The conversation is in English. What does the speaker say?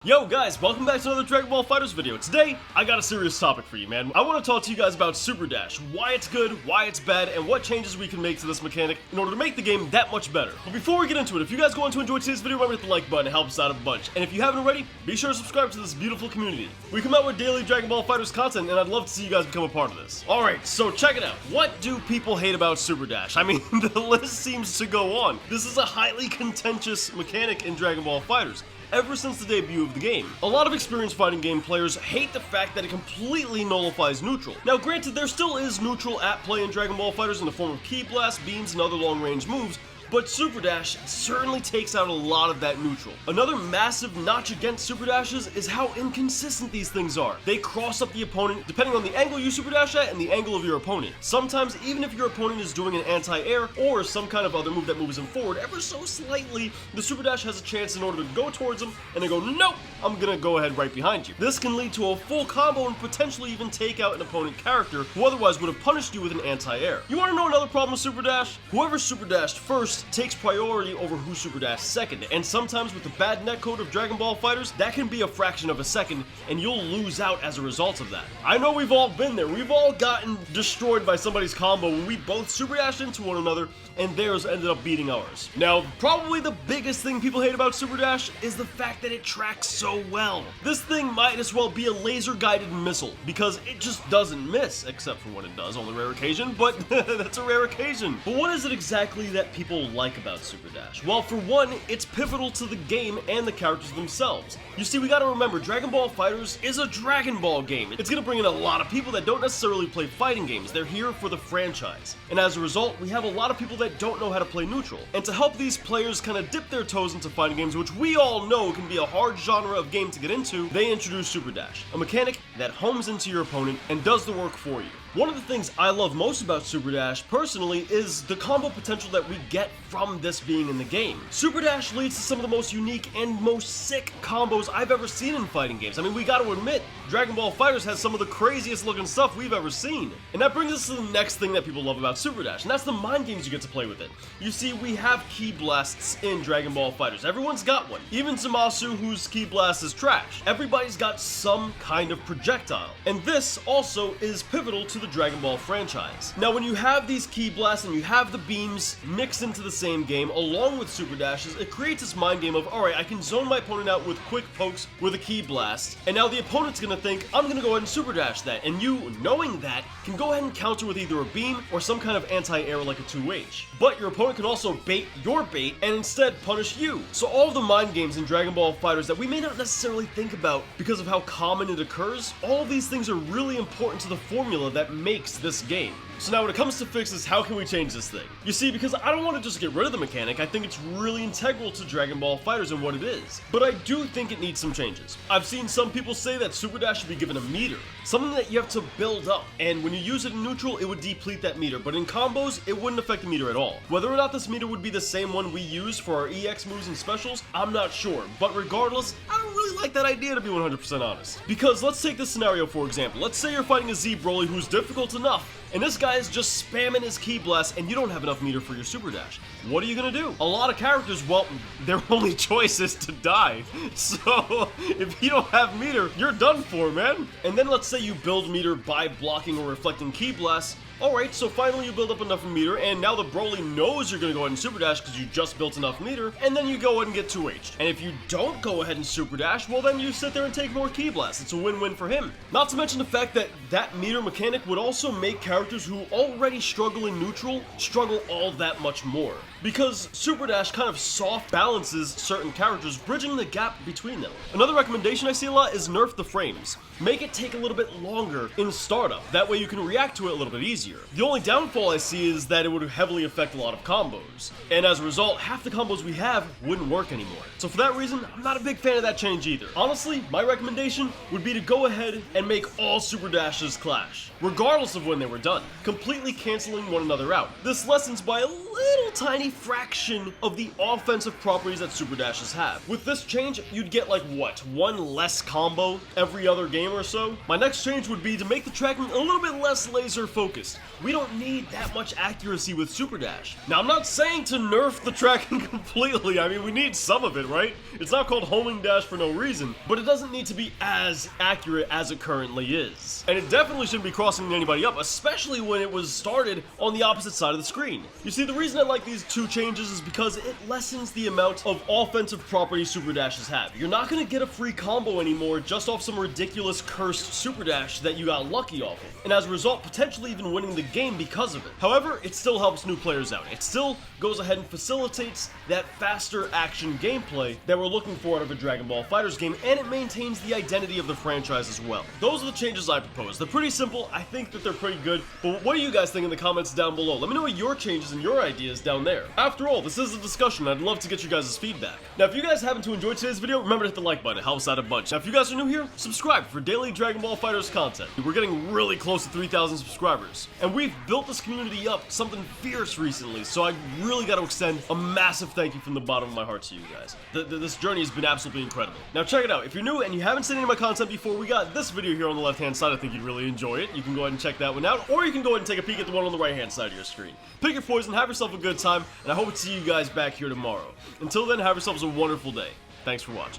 Yo guys, welcome back to another Dragon Ball FighterZ video. Today, I got a serious topic for you, man. I want to talk to you guys about Super Dash, why it's good, why it's bad, and what changes we can make to this mechanic in order to make the game that much better. But before we get into it, if you guys go on to enjoy today's video, remember to hit the like button, it helps out a bunch. And if you haven't already, be sure to subscribe to this beautiful community. We come out with daily Dragon Ball FighterZ content, and I'd love to see you guys become a part of this. Alright, so check it out. What do people hate about Super Dash? I mean, the list seems to go on. This is a highly contentious mechanic in Dragon Ball FighterZ ever since the debut of the game. A lot of experienced fighting game players hate the fact that it completely nullifies neutral. Now granted, there still is neutral at play in Dragon Ball FighterZ in the form of Ki Blast, beams, and other long-range moves, but Super Dash certainly takes out a lot of that neutral. Another massive notch against Super Dashes is how inconsistent these things are. They cross up the opponent depending on the angle you Super Dash at and the angle of your opponent. Sometimes, even if your opponent is doing an anti-air or some kind of other move that moves him forward ever so slightly, the Super Dash has a chance in order to go towards him and they go, nope, I'm gonna go ahead right behind you. This can lead to a full combo and potentially even take out an opponent character who otherwise would have punished you with an anti-air. You wanna know another problem with Super Dash? Whoever Super Dashed first takes priority over who Super Dashed second, and sometimes with the bad netcode of Dragon Ball FighterZ, that can be a fraction of a second, and you'll lose out as a result of that. I know we've all been there. We've all gotten destroyed by somebody's combo when we both Super Dashed into one another, and theirs ended up beating ours. Now, probably the biggest thing people hate about Super Dash is the fact that it tracks so well. This thing might as well be a laser-guided missile, because it just doesn't miss, except for when it does on the rare occasion, but that's a rare occasion. But what is it exactly that people like about Super Dash? Well, for one, it's pivotal to the game and the characters themselves. You see, we gotta remember, Dragon Ball FighterZ is a Dragon Ball game. It's gonna bring in a lot of people that don't necessarily play fighting games. They're here for the franchise. And as a result, we have a lot of people that don't know how to play neutral. And to help these players kind of dip their toes into fighting games, which we all know can be a hard genre of game to get into, they introduce Super Dash, a mechanic that homes into your opponent and does the work for you. One of the things I love most about Super Dash, personally, is the combo potential that we get from this being in the game. Super Dash leads to some of the most unique and most sick combos I've ever seen in fighting games. I mean, we gotta admit, Dragon Ball FighterZ has some of the craziest looking stuff we've ever seen. And that brings us to the next thing that people love about Super Dash, and that's the mind games you get to play with it. You see, we have Ki Blasts in Dragon Ball FighterZ. Everyone's got one. Even Zamasu, whose Ki Blast is trash. Everybody's got some kind of projectile. And this also is pivotal to the Dragon Ball franchise. Now, when you have these Ki Blasts and you have the beams mixed into the same game along with Super Dashes, it creates this mind game of, alright, I can zone my opponent out with quick pokes with a Ki Blast, and now the opponent's gonna think, I'm gonna go ahead and Super Dash that, and you, knowing that, can go ahead and counter with either a beam or some kind of anti-air like a 2H. But your opponent can also bait your bait and instead punish you. So all of the mind games in Dragon Ball FighterZ that we may not necessarily think about because of how common it occurs, all of these things are really important to the formula that makes this game. So now when it comes to fixes, how can we change this thing? You see, because I don't want to just get rid of the mechanic, I think it's really integral to Dragon Ball FighterZ and what it is. But I do think it needs some changes. I've seen some people say that Super Dash should be given a meter, something that you have to build up, and when you use it in neutral, it would deplete that meter, but in combos, it wouldn't affect the meter at all. Whether or not this meter would be the same one we use for our EX moves and specials, I'm not sure, but regardless, I don't really like that idea, to be 100% honest. Because let's take this scenario for example. Let's say you're fighting a Z Broly who's difficult enough, and this guy is just spamming his Ki Blast and you don't have enough meter for your Super Dash. What are you gonna do? A lot of characters, well, their only choice is to die. So, if you don't have meter, you're done for, man. And then let's say you build meter by blocking or reflecting Ki Blasts. Alright, so finally you build up enough meter, and now the Broly knows you're gonna go ahead and Super Dash because you just built enough meter, and then you go ahead and get 2H. And if you don't go ahead and Super Dash, well then you sit there and take more Ki Blasts. It's a win-win for him. Not to mention the fact that that meter mechanic would also make characters who already struggle in neutral struggle all that much more. Because Super Dash kind of soft balances certain characters, bridging the gap between them. Another recommendation I see a lot is nerf the frames. Make it take a little bit longer in startup, that way you can react to it a little bit easier. The only downfall I see is that it would heavily affect a lot of combos, and as a result, half the combos we have wouldn't work anymore. So for that reason, I'm not a big fan of that change either. Honestly, my recommendation would be to go ahead and make all Super Dashes clash, regardless of when they were done, completely canceling one another out. This lessens by a little tiny tiny fraction of the offensive properties that super dashes have. With this change, you'd get like what, one less combo every other game or so? My next change would be to make the tracking a little bit less laser focused. We don't need that much accuracy with super dash. Now, I'm not saying to nerf the tracking completely. I mean, we need some of it, right? It's not called homing dash for no reason, but it doesn't need to be as accurate as it currently is. And it definitely shouldn't be crossing anybody up, especially when it was started on the opposite side of the screen. You see, the reason I like these two changes is because it lessens the amount of offensive property super dashes have. You're not going to get a free combo anymore just off some ridiculous cursed super dash that you got lucky off of, and as a result, potentially even winning the game because of it. However, it still helps new players out. It still goes ahead and facilitates that faster action gameplay that we're looking for out of a Dragon Ball FighterZ game, and it maintains the identity of the franchise as well. Those are the changes I propose. They're pretty simple. I think that they're pretty good, but what do you guys think in the comments down below? Let me know your changes and your ideas down there. After all, this is a discussion. I'd love to get you guys' feedback. Now, if you guys happen to enjoy today's video, remember to hit the like button. It helps out a bunch. Now, if you guys are new here, subscribe for daily Dragon Ball FighterZ content. We're getting really close to 3,000 subscribers, and we've built this community up something fierce recently, so I really got to extend a massive thank you from the bottom of my heart to you guys. This journey has been absolutely incredible. Now, check it out. If you're new and you haven't seen any of my content before, we got this video here on the left-hand side. I think you'd really enjoy it. You can go ahead and check that one out, or you can go ahead and take a peek at the one on the right-hand side of your screen. Pick your poison, have yourself a good time, and I hope to see you guys back here tomorrow. Until then, have yourselves a wonderful day. Thanks for watching.